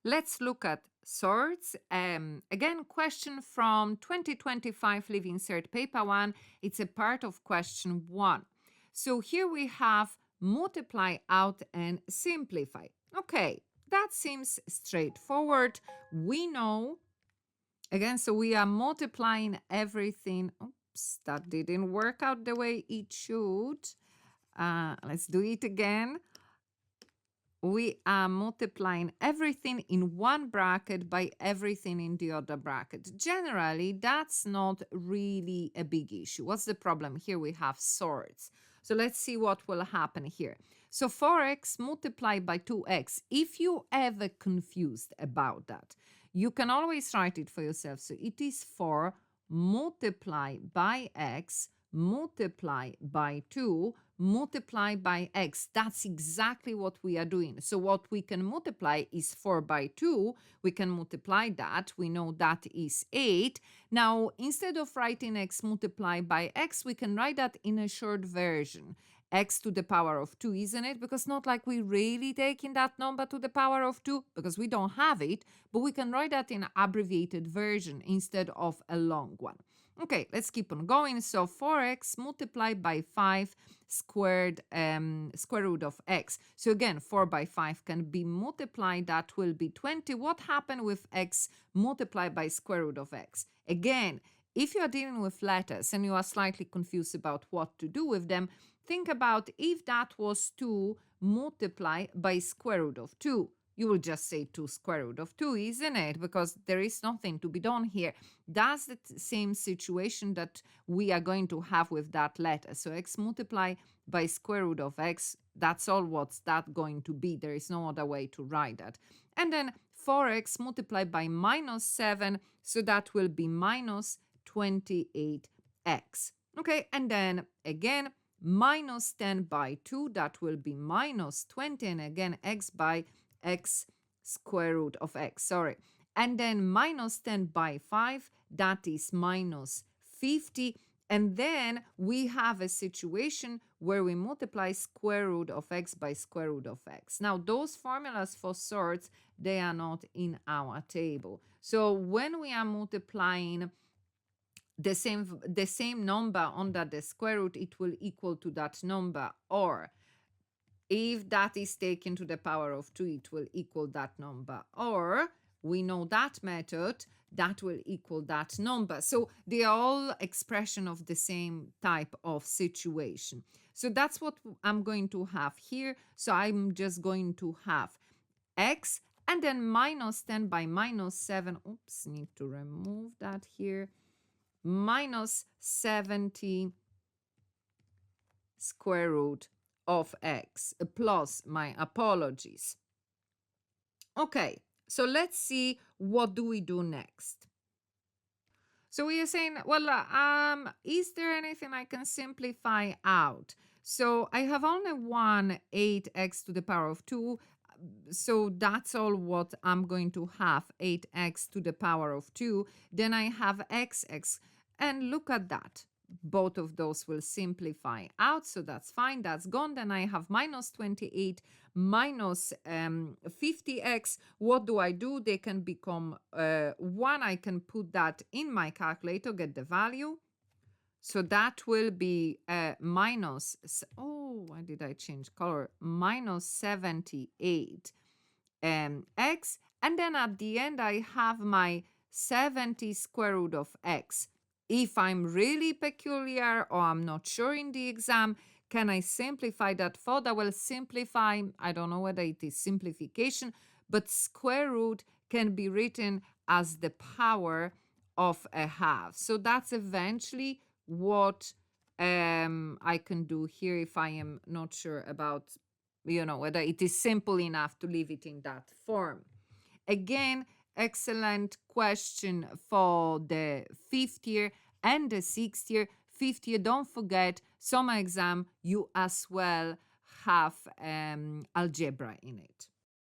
Let's look at Surds. Again, question from 2025 Living Surd Paper 1. It's a part of question 1. So here we have multiply out and simplify. Okay, that seems straightforward. We know, again, so we are multiplying everything. Oops, that didn't work out the way it should. Let's do it again. We are multiplying everything in one bracket by everything in the other bracket. Generally, that's not really a big issue. What's the problem? Here we have Surds. So let's see what will happen here. So 4x multiplied by 2x. If you ever confused about that, you can always write it for yourself. So it is 4 multiplied by x multiply by 2 multiply by x. That's exactly what we are doing. So what we can multiply is 4 by 2. We can multiply that. We know that is 8. Now, instead of writing x multiplied by x, we can write that in a short version. X to the power of 2, isn't it? Because not like we really taking that number to the power of 2, because we don't have it, but we can write that in an abbreviated version instead of a long one. Okay, let's keep on going. So 4x multiplied by 5 squared square root of x. So again, 4 by 5 can be multiplied. That will be 20. What happened with x multiplied by square root of x? Again, if you are dealing with letters and you are slightly confused about what to do with them, think about if that was 2 multiplied by square root of 2. You will just say 2 square root of 2, isn't it? Because there is nothing to be done here. That's the same situation that we are going to have with that letter. So x multiplied by square root of x, that's all what's that going to be. There is no other way to write that. And then 4x multiplied by minus 7, so that will be minus 28x. Okay, and then again, minus 10 by 2, that will be minus 20, and again, x by x square root of x, sorry. And then minus 10 by 5, that is minus 50. And then we have a situation where we multiply square root of x by square root of x. Now, those formulas for surds, they are not in our table. So when we are multiplying the same number under the square root, it will equal to that number, or if that is taken to the power of 2, it will equal that number. Or we know that method, that will equal that number. So they are all expression of the same type of situation. So that's what I'm going to have here. So I'm just going to have x and then minus 10 by minus 7. Oops, need to remove that here. Minus 70 square root of x plus, my apologies. Okay, so let's see what do we do next. So we are saying, well, is there anything I can simplify out? So I have only 8x to the power of 2. So that's all what I'm going to have, 8x to the power of 2. Then I have xx, and look at that. Both of those will simplify out, so that's fine, that's gone. Then I have minus 28 minus 50x. What do? They can become 1. I can put that in my calculator, get the value. So that will be minus, oh, why did I change color? Minus 78 x. And then at the end, I have my 70 square root of x. If I'm really peculiar or I'm not sure in the exam, can I simplify that further? Well, simplify, I don't know whether it is simplification, but square root can be written as the power of a half. So that's eventually what I can do here if I am not sure about, whether it is simple enough to leave it in that form. Again, excellent question for the 5th year and the 6th year. 5th year, don't forget, summer exam, you as well have algebra in it.